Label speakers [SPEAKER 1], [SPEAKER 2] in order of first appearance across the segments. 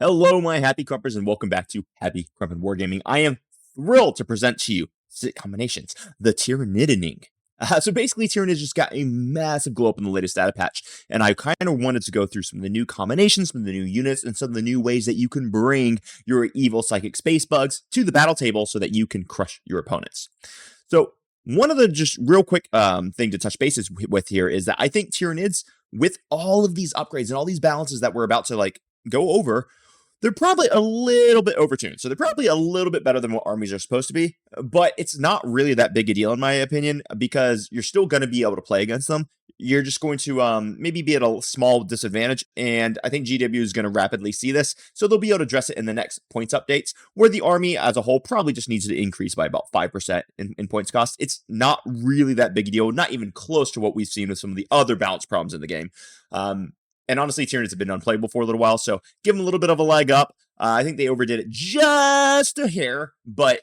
[SPEAKER 1] Hello, my happy crumpers, and welcome back to Happy Crumpin' Wargaming. I am thrilled to present to you set combinations, the Tyranidining. So basically, Tyranids just got a massive glow up in the latest data patch, and I kind of wanted to go through some of the new combinations, some of the new units, and some of the new ways that you can bring your evil psychic space bugs to the battle table so that you can crush your opponents. So one of the just real quick thing to touch bases with here is that I think Tyranids, with all of these upgrades and all these balances that we're about to go over, they're probably a little bit overtuned. So they're probably a little bit better than what armies are supposed to be, but it's not really that big a deal in my opinion, because you're still going to be able to play against them. You're just going to maybe be at a small disadvantage, and I think GW is going to rapidly see this, so they'll be able to address it in the next points updates, where the army as a whole probably just needs to increase by about 5% in points cost. It's not really that big a deal, not even close to what we've seen with some of the other balance problems in the game. And honestly, Tyranids have been unplayable for a little while, so give them a little bit of a leg up. I think they overdid it just a hair, but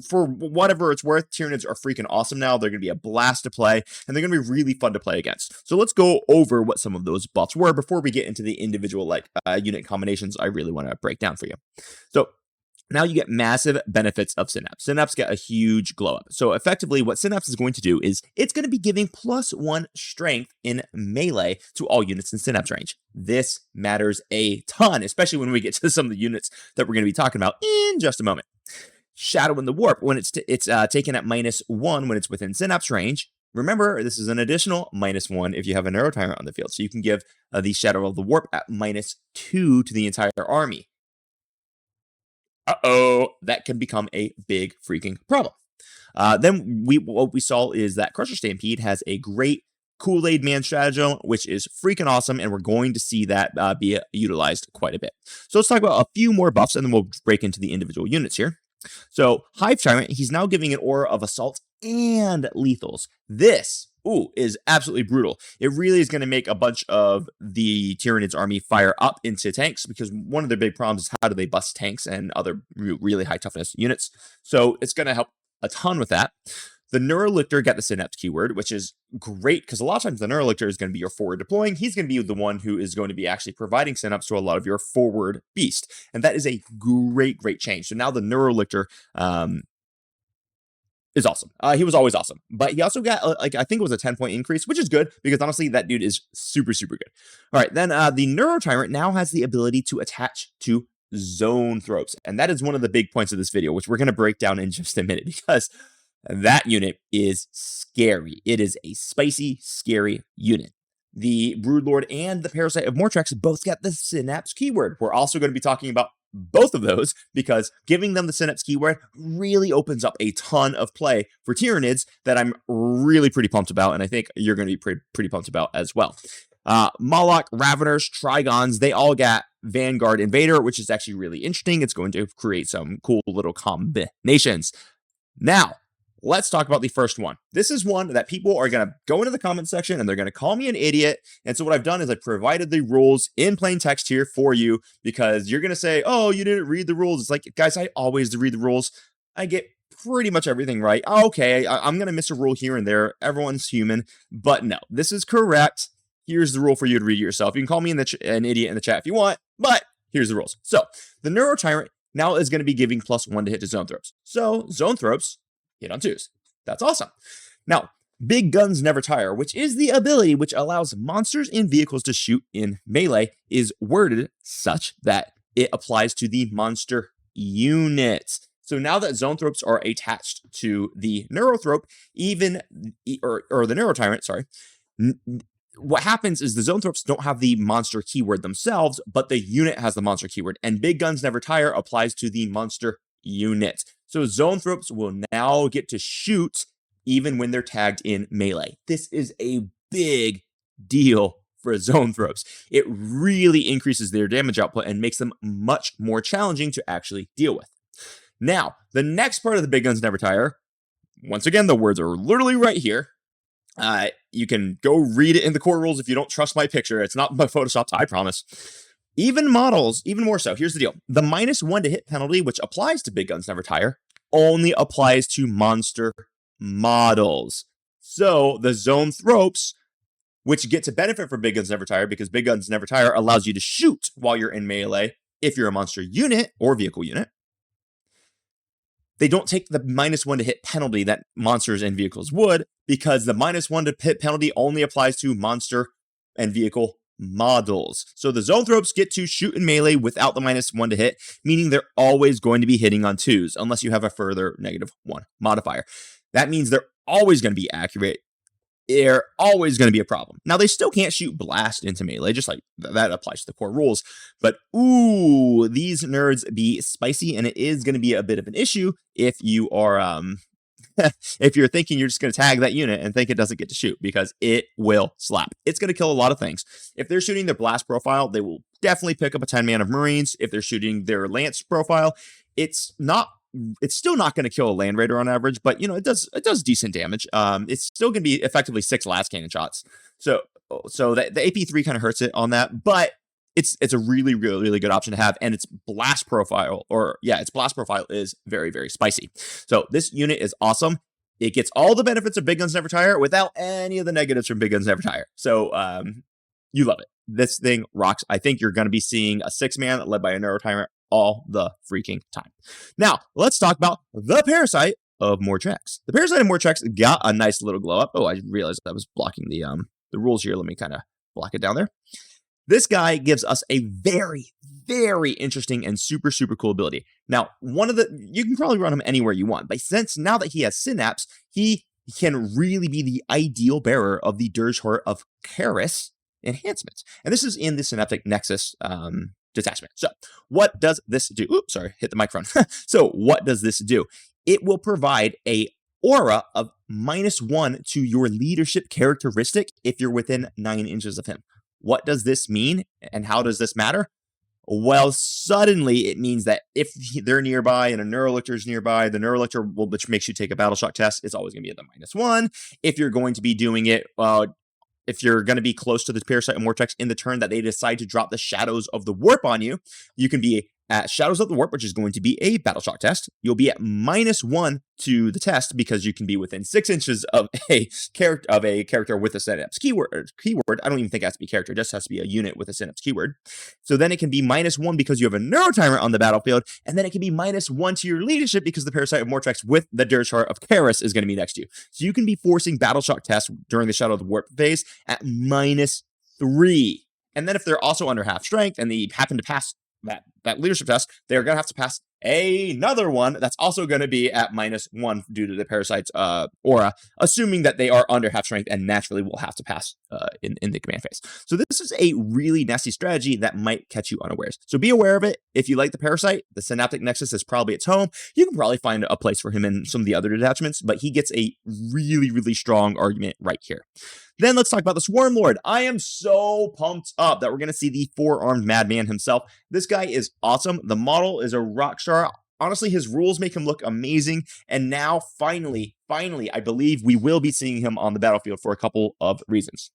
[SPEAKER 1] for whatever it's worth, Tyranids are freaking awesome now. They're going to be a blast to play, and they're going to be really fun to play against. So let's go over what some of those buffs were before we get into the individual unit combinations I really want to break down for you. So now you get massive benefits of Synapse. Synapse get a huge glow up. So effectively, what Synapse is going to do is it's going to be giving +1 strength in melee to all units in Synapse range. This matters a ton, especially when we get to some of the units that we're going to be talking about in just a moment. Shadow in the Warp, when it's taken at -1 when it's within Synapse range. Remember, this is an additional -1 if you have a Neurotyrant on the field. So you can give the Shadow of the Warp at -2 to the entire army. That can become a big freaking problem. Then what we saw is that Crusher Stampede has a great Kool-Aid Man stratagem, which is freaking awesome, and we're going to see that be utilized quite a bit. So let's talk about a few more buffs, and then we'll break into the individual units here. So Hive Tyrant, he's now giving an aura of assault and lethals. This is absolutely brutal. It really is going to make a bunch of the Tyranids army fire up into tanks, because one of their big problems is how do they bust tanks and other really high toughness units. So it's going to help a ton with that. The Neurolictor got the Synapse keyword, which is great, because a lot of times the Neurolictor is going to be your forward deploying. He's going to be the one who is going to be actually providing Synapse to a lot of your forward beast. And that is a great change. So now the Neurolictor is awesome. He was always awesome, but he also got I think it was a 10-point increase, which is good, because honestly that dude is super good. All right, then the Neurotyrant now has the ability to attach to Zoanthropes, and that is one of the big points of this video, which we're going to break down in just a minute, because that unit is scary. It is a spicy, scary unit. The Broodlord and the Parasite of Mortrex both got the Synapse keyword. We're also going to be talking about both of those, because giving them the Synapse keyword really opens up a ton of play for Tyranids that I'm really pretty pumped about, and I think you're going to be pretty pumped about as well. Moloch, Raveners, Trigons, they all got Vanguard Invader, which is actually really interesting. It's going to create some cool little combinations. Now, let's talk about the first one. This is one that people are going to go into the comment section and they're going to call me an idiot. And so what I've done is I provided the rules in plain text here for you, because you're going to say, oh, you didn't read the rules. It's like, guys, I always read the rules. I get pretty much everything right. Okay, I'm going to miss a rule here and there. Everyone's human. But no, this is correct. Here's the rule for you to read it yourself. You can call me an idiot in the chat if you want, but here's the rules. So the Neurotyrant now is going to be giving +1 to hit to Zoanthropes. So Zoanthropes hit on 2s. That's awesome. Now, Big Guns Never Tire, which is the ability which allows monsters and vehicles to shoot in melee, is worded such that it applies to the monster units. So now that Zoanthropes are attached to the Neurothrope, or the Neurotyrant, sorry, what happens is the Zoanthropes don't have the monster keyword themselves, but the unit has the monster keyword, and Big Guns Never Tire applies to the monster unit. So Zoanthropes will now get to shoot even when they're tagged in melee. This is a big deal for Zoanthropes. It really increases their damage output and makes them much more challenging to actually deal with. Now, the next part of the Big Guns Never Tire, once again, the words are literally right here. You can go read it in the core rules if you don't trust my picture. It's not photoshopped, I promise. Even models, even more so. Here's the deal. The -1 to hit penalty, which applies to Big Guns Never Tire, only applies to monster models. So the Zoanthropes, which get to benefit from Big Guns Never Tire, because Big Guns Never Tire allows you to shoot while you're in melee, If you're a monster unit or vehicle unit, they don't take the -1 to hit penalty that monsters and vehicles would, because the -1 to hit penalty only applies to monster and vehicle models. So the Zoanthropes get to shoot in melee without the -1 to hit, meaning they're always going to be hitting on 2s, unless you have a further -1 modifier. That means they're always going to be accurate. They're always going to be a problem. Now, they still can't shoot blast into melee, just like that applies to the core rules. But, ooh, these nerds be spicy, and it is going to be a bit of an issue if you are, if you're thinking you're just going to tag that unit and think it doesn't get to shoot, because it will slap. It's going to kill a lot of things. If they're shooting their blast profile, they will definitely pick up a 10-man of Marines. If they're shooting their lance profile, it's still not going to kill a land raider on average, but it does decent damage. It's still going to be effectively 6 last cannon shots. So the AP3 kind of hurts it on that, but it's a really, really, really good option to have, and its blast profile is very, very spicy. So this unit is awesome. It gets all the benefits of Big Guns Never Tire without any of the negatives from Big Guns Never Tire. So you love it. This thing rocks. I think you're going to be seeing a 6-man led by a Neuro Tyrant all the freaking time. Now, let's talk about the Parasite of Mortrex. The Parasite of Mortrex got a nice little glow up. Oh, I realized I was blocking the rules here. Let me kind of block it down there. This guy gives us a very, very interesting and super, super cool ability. Now, you can probably run him anywhere you want, but since now that he has Synapse, he can really be the ideal bearer of the Dirge Heart of Karis enhancements. And this is in the Synaptic Nexus detachment. So what does this do? Oops, sorry, hit the microphone. So what does this do? It will provide a aura of -1 to your leadership characteristic if you're within 9 inches of him. What does this mean, and how does this matter? Well, suddenly it means that if they're nearby and a Neurolictor is nearby, the Neurolictor which makes you take a battle shock test, is always going to be at the -1. If you're going to be doing it, if you're going to be close to the Parasite of Mortrex in the turn that they decide to drop the Shadows of the Warp on you, you can be at Shadows of the Warp, which is going to be a battle shock test. You'll be at -1 to the test because you can be within 6 inches of a character with a synapse keyword. I don't even think it has to be character; it just has to be a unit with a synapse keyword. So then it can be -1 because you have a Neuro Tyrant on the battlefield, and then it can be -1 to your leadership because the Parasite of Mortrex with the Dirge Heart of Karis is going to be next to you. So you can be forcing battle shock tests during the Shadow of the Warp phase at -3. And then if they're also under half strength and they happen to pass that leadership test, they're going to have to pass another one that's also going to be at -1 due to the Parasite's aura, assuming that they are under half strength and naturally will have to pass in the command phase. So this is a really nasty strategy that might catch you unawares. So be aware of it. If you like the Parasite, the Synaptic Nexus is probably its home. You can probably find a place for him in some of the other detachments, but he gets a really, really strong argument right here. Then let's talk about the Swarm Lord. I am so pumped up that we're going to see the 4-armed madman himself. This guy is awesome. The model is a rock star. Honestly, his rules make him look amazing. And now, finally, I believe we will be seeing him on the battlefield for a couple of reasons.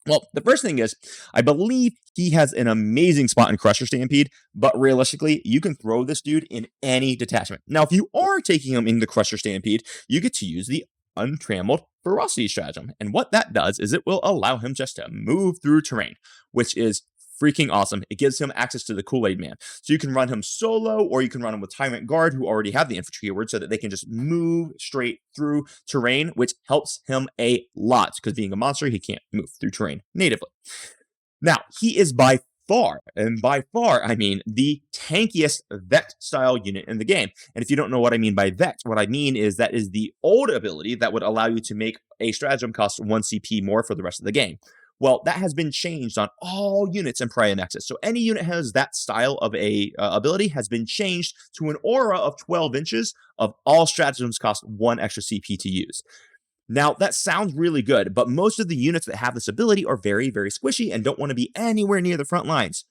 [SPEAKER 1] Well, the first thing is, I believe he has an amazing spot in Crusher Stampede, but realistically, you can throw this dude in any detachment. Now, if you are taking him into Crusher Stampede, you get to use the Untrammeled Ferocity stratagem. And what that does is it will allow him just to move through terrain, which is freaking awesome. It gives him access to the Kool-Aid Man. So you can run him solo, or you can run him with Tyrant Guard, who already have the infantry keyword, so that they can just move straight through terrain, which helps him a lot, because being a monster, he can't move through terrain natively. Now, he is by far, and by far, I mean the tankiest Vect style unit in the game. And if you don't know what I mean by Vect, what I mean is that is the old ability that would allow you to make a stratagem cost 1 CP more for the rest of the game. Well, that has been changed on all units in Pariah Nexus. So any unit has that style of a ability has been changed to an aura of 12 inches of all stratagems cost 1 extra CP to use. Now, that sounds really good, but most of the units that have this ability are very, very squishy and don't want to be anywhere near the front lines.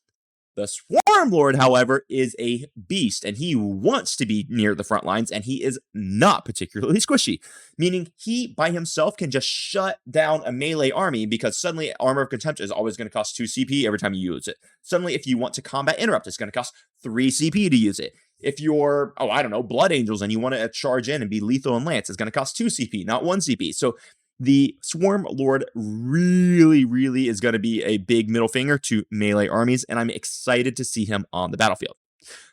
[SPEAKER 1] The Swarm Lord, however, is a beast, and he wants to be near the front lines, and he is not particularly squishy, meaning he, by himself, can just shut down a melee army, because suddenly Armor of Contempt is always going to cost 2 CP every time you use it. Suddenly, if you want to combat interrupt, it's going to cost 3 CP to use it. If you're, Blood Angels, and you want to charge in and be lethal and lance, it's going to cost 2 CP, not 1 CP. So the Swarm Lord really, really is going to be a big middle finger to melee armies, and I'm excited to see him on the battlefield.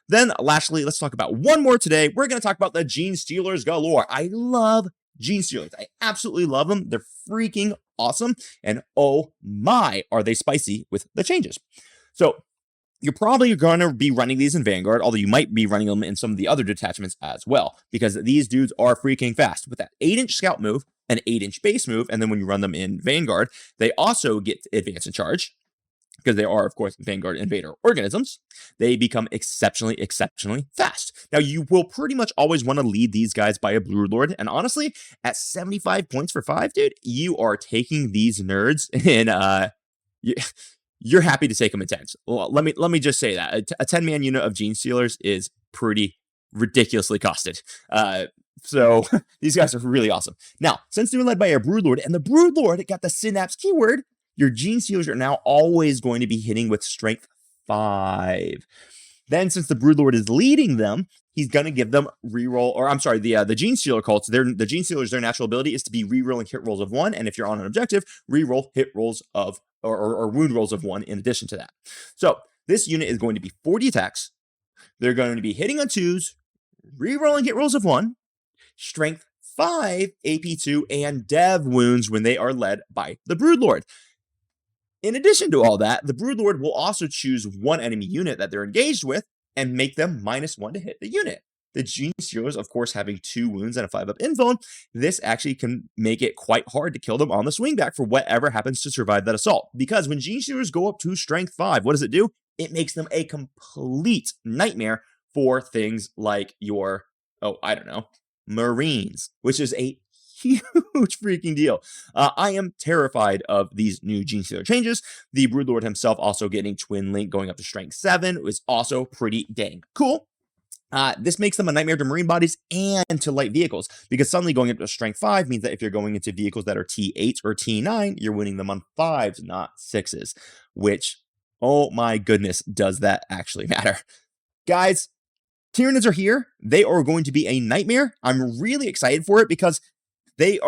[SPEAKER 1] Then, lastly, let's talk about one more today. We're going to talk about the Genestealers galore. I love Genestealers. I absolutely love them. They're freaking awesome. And oh my, are they spicy with the changes. So, you're probably going to be running these in Vanguard, although you might be running them in some of the other detachments as well, because these dudes are freaking fast. With that 8-inch scout move, an 8-inch base move, and then when you run them in Vanguard, they also get advance and charge, because they are, of course, Vanguard Invader organisms. They become exceptionally fast. Now, you will pretty much always want to lead these guys by a Broodlord, and honestly, at 75 points for 5, dude, you are taking these nerds and, you're happy to take them in 10s. Well, let me just say that a 10-man unit of Genestealers is pretty ridiculously costed. So these guys are really awesome. Now, since they're led by a Broodlord, and the Broodlord got the Synapse keyword, your Genestealers are now always going to be hitting with Strength 5. Then, since the Broodlord is leading them, he's going to give them reroll, or I'm sorry, the Genestealer cults, the Genestealers, their natural ability is to be rerolling hit rolls of 1, and if you're on an objective, reroll hit rolls of, or wound rolls of 1 in addition to that. So, this unit is going to be 40 attacks. They're going to be hitting on 2s, rerolling hit rolls of 1, Strength 5, AP2, and Dev wounds when they are led by the Broodlord. In addition to all that, the Broodlord will also choose one enemy unit that they're engaged with and make them -1 to hit the unit. The Genestealers, of course, having 2 wounds and a 5-up invuln, this actually can make it quite hard to kill them on the swingback for whatever happens to survive that assault. Because when Genestealers go up to Strength 5, what does it do? It makes them a complete nightmare for things like your, Marines, which is a huge freaking deal. I am terrified of these new Genestealer changes. The Broodlord himself also getting Twin Link going up to Strength 7 is also pretty dang cool. This makes them a nightmare to Marine bodies and to light vehicles, because suddenly going up to Strength 5 means that if you're going into vehicles that are T8 or T9, you're winning them on 5s, not 6s, which, oh my goodness, does that actually matter? Guys, Tyranids are here. They are going to be a nightmare. I'm really excited for it because they're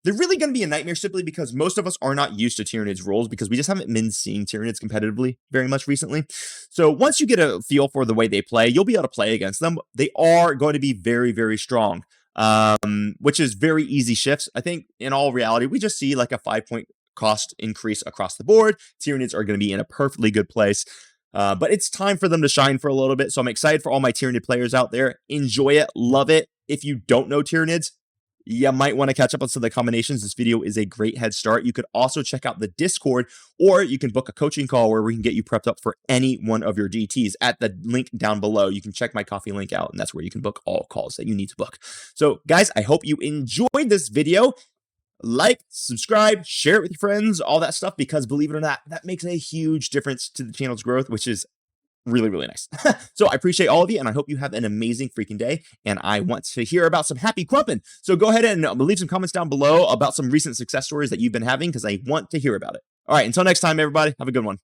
[SPEAKER 1] really going to be a nightmare simply because most of us are not used to Tyranids roles because we just haven't been seeing Tyranids competitively very much recently. So once you get a feel for the way they play, you'll be able to play against them. They are going to be very, very strong, which is very easy shifts. I think in all reality, we just see like a 5-point cost increase across the board. Tyranids are going to be in a perfectly good place. But it's time for them to shine for a little bit. So I'm excited for all my Tyranid players out there. Enjoy it. Love it. If you don't know Tyranids, you might want to catch up on some of the combinations. This video is a great head start. You could also check out the Discord, or you can book a coaching call where we can get you prepped up for any one of your GTs at the link down below. You can check my coffee link out, and that's where you can book all calls that you need to book. So guys, I hope you enjoyed this video. Like, subscribe, share it with your friends, all that stuff, because believe it or not, that makes a huge difference to the channel's growth, which is really, really nice. So I appreciate all of you, and I hope you have an amazing freaking day, and I want to hear about some happy crumping. So go ahead and leave some comments down below about some recent success stories that you've been having, because I want to hear about it. All right, until next time, everybody, have a good one.